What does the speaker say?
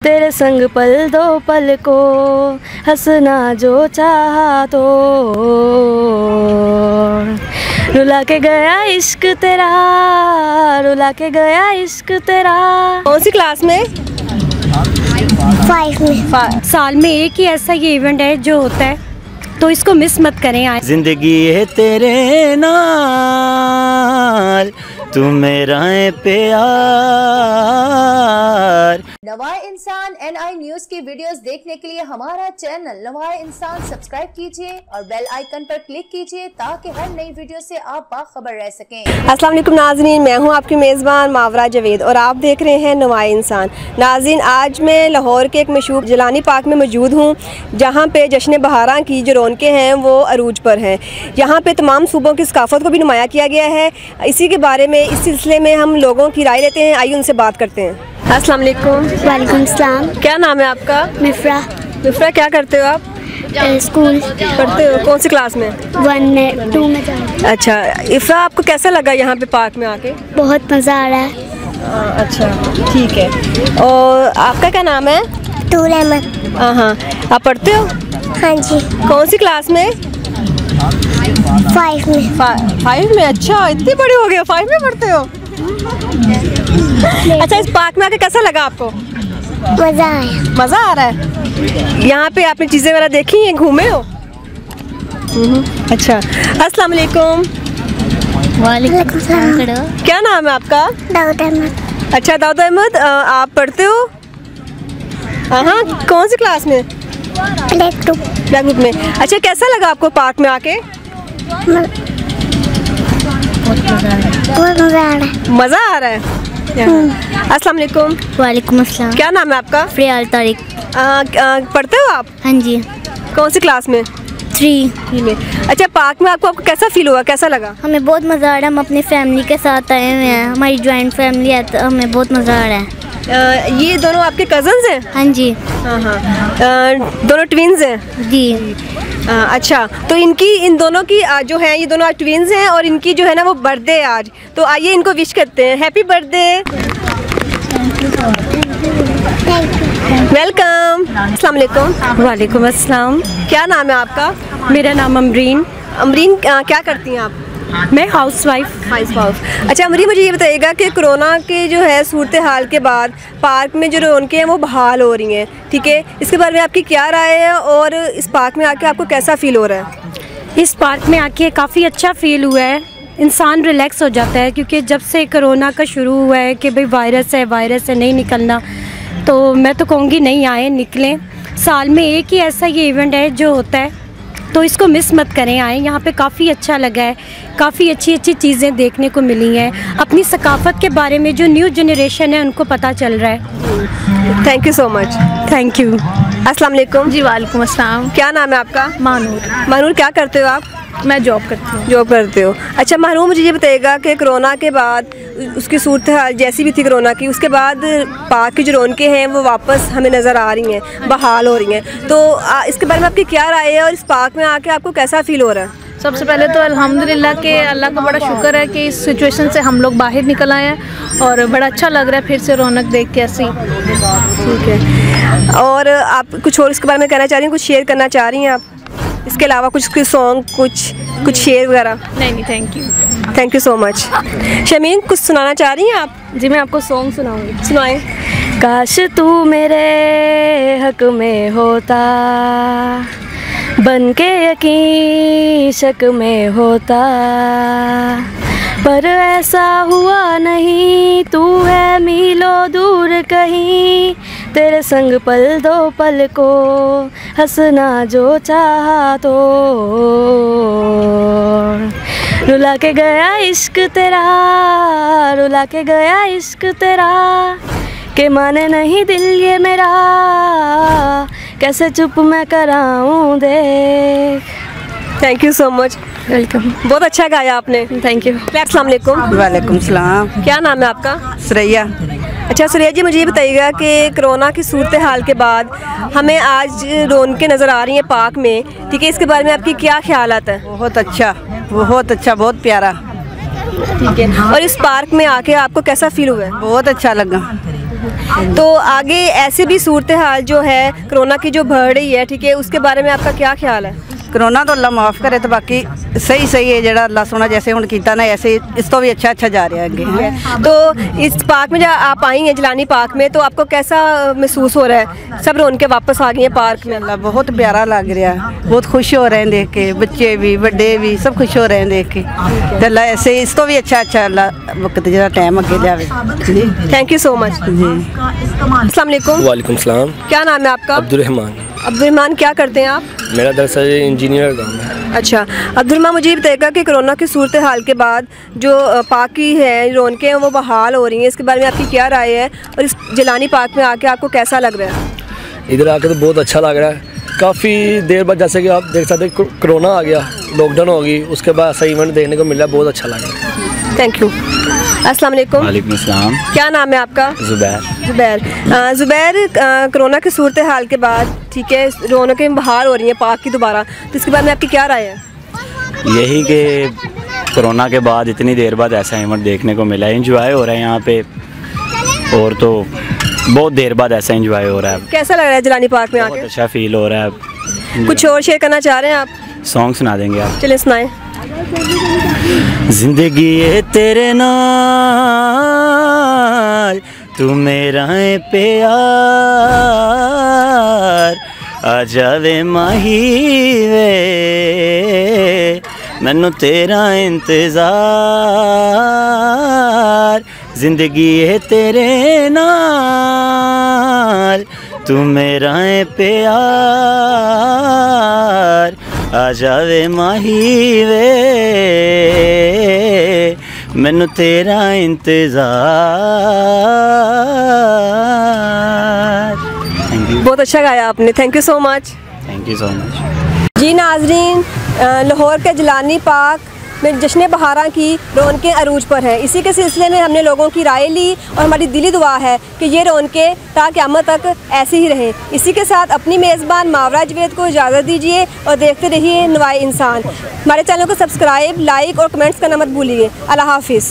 तेरे संग पल दो पल को हंसना जो चाहा तो रुला के गया इश्क तेरा, रुला के गया इश्क तेरा। कौन सी क्लास में? 5 में। साल में एक ही ऐसा ये इवेंट है जो होता है, तो इसको मिस मत करें। जिंदगी है तेरे नाल, तू मेरा है प्यार। नवाए इंसान NI न्यूज़ की वीडियोस देखने के लिए हमारा चैनल नवाए इंसान सब्सक्राइब कीजिए और बेल आइकन पर क्लिक कीजिए ताकि हर नई वीडियो से आप बाखबर रह सकें। अस्सलाम वालेकुम नाज़रीन, मैं हूं आपकी मेज़बान मावरा जवेद और आप देख रहे हैं नवाए इंसान। नाज़रीन, आज मैं लाहौर के एक मशहूर जिलानी पार्क में मौजूद हूं, जहां पे जश्न बहारां की जो रौनकें हैं वो अरूज पर हैं। यहाँ पे तमाम सूबों की सकाफत को भी नुमाया किया गया है। इसी के बारे में, इस सिलसिले में हम लोगों की राय लेते हैं। आइए उनसे बात करते हैं। अस्सलाम वालेकुम। वालेकुम सलाम। क्या नाम है आपका? मिफ्रा। मिफ्रा, क्या करते हो आप? स्कूल पढ़ते हो? कौन सी क्लास में? 1 में 2 में जा। अच्छा इफ्रा, आपको कैसा लगा यहाँ पे पार्क में आके? बहुत मज़ा आ रहा है। अच्छा ठीक है। और आपका क्या नाम है? तूर अहमद। हाँ, आप पढ़ते हो? हाँ जी। कौन सी क्लास में? 5 में। 5 में। अच्छा, इतनी बड़ी हो गई हो, 5 में पढ़ते हो? अच्छा, इस पार्क में आके कैसा लगा आपको? मज़ा आया। मज़ा आ रहा है। यहाँ पे आपने चीज़ें वगैरह देखी हैं, घूमे हो? अच्छा, अस्सलाम वालेकुम। वालेकुम सलाम। क्या नाम है आपका? दाऊद अहमद। अच्छा दाऊद अहमद, आप पढ़ते हो? हाँ, कौन सी क्लास में? ब्लैक ग्रुप में। अच्छा, कैसा लगा आपको पार्क में आके? बहुत मज़ा आ रहा है। मज़ा आ रहा है। अस्सलाम वालेकुम। वालेकुम अस्सलाम। क्या नाम है आपका? फ़रियाल तारिक। पढ़ते हो आप? हाँ जी। कौन सी क्लास में? 3 में। अच्छा, पार्क में आपको कैसा फील हुआ, कैसा लगा? हमें बहुत मज़ा आ रहा है। हम अपनी फैमिली के साथ आए हुए हैं, हमारी जॉइंट फैमिली है, तो हमें बहुत मज़ा आ रहा है। ये दोनों आपके कज़न्स हैं? हाँ जी। हाँ, दोनों ट्विन्स हैं? जी। अच्छा, तो इन दोनों की जो है, ये दोनों आज ट्विन्स हैं और इनकी जो है ना वो बर्थडे है आज, तो आइए इनको विश करते हैं। Happy birthday. वेलकम। अस्सलाम वालेकुम। वालेकुम अस्सलाम। क्या नाम है आपका? मेरा नाम अमरीन। अमरीन, क्या करती हैं आप? मैं हाउसवाइफ। अच्छा अमरीन, मुझे ये बताइएगा कि कोरोना के जो है सूरत हाल के बाद पार्क में जो रौनकें हैं वो बहाल हो रही हैं, ठीक है, इसके बारे में आपकी क्या राय है और इस पार्क में आके आपको कैसा फील हो रहा है? इस पार्क में आके काफ़ी अच्छा फील हुआ है। इंसान रिलैक्स हो जाता है, क्योंकि जब से कोरोना का शुरू हुआ है कि भाई वायरस है नहीं निकलना, तो मैं तो कहूँगी नहीं आए, निकलें। साल में एक ही ऐसा ये इवेंट है जो होता है, तो इसको मिस मत करें, आएँ। यहाँ पे काफ़ी अच्छा लगा है, काफ़ी अच्छी चीज़ें देखने को मिली हैं। अपनी सकाफ़त के बारे में जो न्यू जनरेशन है उनको पता चल रहा है। Thank you so much. Thank you. अस्सलाम वालेकुम। जी वालेकुम अस्सलाम। क्या नाम है आपका? मानूर। मानूर, क्या करते हो आप? मैं जॉब करती हूँ। जॉब करते हो। अच्छा मानूर, मुझे ये बताइएगा कि कोरोना के बाद उसकी सूरत हाल जैसी भी थी कोरोना की, उसके बाद पार्क की जो रौनकें हैं वो वापस हमें नज़र आ रही हैं, बहाल हो रही हैं, तो इसके बारे में आपकी क्या राय है और इस पार्क में आके आपको कैसा फील हो रहा है? सबसे पहले तो अल्हम्दुलिल्लाह के अल्लाह का बड़ा शुक्र है कि इस सिचुएशन से हम लोग बाहर निकल आए हैं और बड़ा अच्छा लग रहा है फिर से रौनक देख के ऐसी। ठीक है, और आप कुछ और इसके बारे में कहना चाह रही हैं, कुछ शेयर करना चाह रही हैं आप? इसके अलावा कुछ सॉन्ग, कुछ शेयर वगैरह? नहीं, thank you so much. Shamin, कुछ सुनाना चाह रही हैं आप? जी, मैं आपको सॉन्ग सुनाऊंगी। सुनाएं। काश तू मेरे हक में होता, बन के यकीन शक में होता, पर ऐसा हुआ नहीं, तू है मीलों दूर कहीं, तेरे संग पल दो पल को हंसना जो चाहा तो रुला के गया इश्क तेरा, रुला के गया इश्क तेरा, के माने नहीं दिल ये मेरा, कैसे चुप मैं कराऊं देख। Thank you so much. Welcome. बहुत अच्छा गाया आपने। Thank you. अस्सलाम वालेकुम। वालेकुम सलाम। क्या नाम है आपका? सुरैया। अच्छा सुरैया जी, मुझे ये बताइएगा कि कोरोना की सूरत हाल के बाद हमें आज रौनकें नज़र आ रही हैं पार्क में, ठीक है, इसके बारे में आपकी क्या ख्यालात हैं? बहुत अच्छा, बहुत प्यारा। ठीक है, और इस पार्क में आके आपको कैसा फील हुआ है? बहुत अच्छा लगा। तो आगे ऐसे भी सूरत हाल जो है कोरोना की जो बढ़ रही है, ठीक है, उसके बारे में आपका क्या ख्याल है? कोरोना तो अल्लाह माफ़ करे, तो बाकी सही सही है जड़ा अल्लाह सोना जैसे हुण कीता ना, ऐसे इस तो भी अच्छा जा रहा है अगे। तो इस पार्क में जब आप आई हैं जिलानी पार्क में, तो आपको कैसा महसूस हो रहा है? सब रौनकें वापस आ गई हैं पार्क में। अल्लाह बहुत प्यारा लग रहा है, बहुत खुश हो रहे हैं देख के, बच्चे भी बड़े भी सब खुश हो रहे हैं देख के। तो अल्लाह ऐसे इस तो भी अच्छा अल्लाह वक्त जरा टाइम अगे जावे जी। थैंक यू सो मच जी। अस्सलाम वालेकुम। वालेकुम सलाम। क्या नाम है आपका? अब्दुर्रहमान। अब्दुर्रहमान, क्या करते हैं आप? मेरा दरअसल इंजीनियर काम है। अच्छा अब्दुर्रहमान, मुझे ये बताइएगा कि कोरोना की सूरत हाल के बाद जो पार्क की है रौनकें हैं वो बहाल हो रही हैं, इसके बारे में आपकी क्या राय है? और इस जिलानी पार्क में आके आपको कैसा लग रहा है? इधर आके तो बहुत अच्छा लग रहा है। काफ़ी देर बाद, जैसे कि आप देख सकते हैं, कोरोना आ गया, लॉकडाउन हो गई, उसके बाद ऐसा इवेंट देखने को मिला, बहुत अच्छा लग रहा है। Thank you. अस्सलाम वालेकुम। वालेकुम अस्सलाम। क्या नाम है आपका? ज़ुबैर। ज़ुबैर, कोरोना की सूरत हाल के बाद, ठीक है, रौनकें बहाल हो रही हैं पार्क की दोबारा, तो इसके बारे में आपकी क्या राय है? यही कि कोरोना के बाद इतनी देर बाद ऐसा इवेंट देखने को मिला है, एंजॉय हो रहा है यहाँ पे, और तो बहुत देर बाद ऐसा एंजॉय हो रहा है। कैसा लग रहा है जिलानी पार्क में आके? बहुत अच्छा फील हो रहा है। कुछ और शेयर करना चाह रहे हैं आप? सॉन्ग सुना देंगे आप? चलिए सुनाएं। जिंदगी है तेरे नाल, तू मेरा है प्यार, आ जावे माही वे, मैनू तेरा इंतजार। जिंदगी है तेरे नाल, तू मेरा है प्यार, आ जावे माही वे, मैनू तेरा इंतजार। Thank you. बहुत अच्छा गाया आपने, thank you so much. Thank you so much. जी नाजरीन, लाहौर के जिलानी पार्क में जश्न बहारा की रौनकें अरूज पर हैं। इसी के सिलसिले में हमने लोगों की राय ली और हमारी दिली दुआ है कि ये रौनकें ता क़यामत तक ऐसी ही रहें। इसी के साथ अपनी मेज़बान मावरा जवेद को इजाज़त दीजिए और देखते रहिए नवाए इंसान। हमारे चैनल को सब्सक्राइब, लाइक और कमेंट्स करना मत भूलिए। अल्लाह हाफिज़।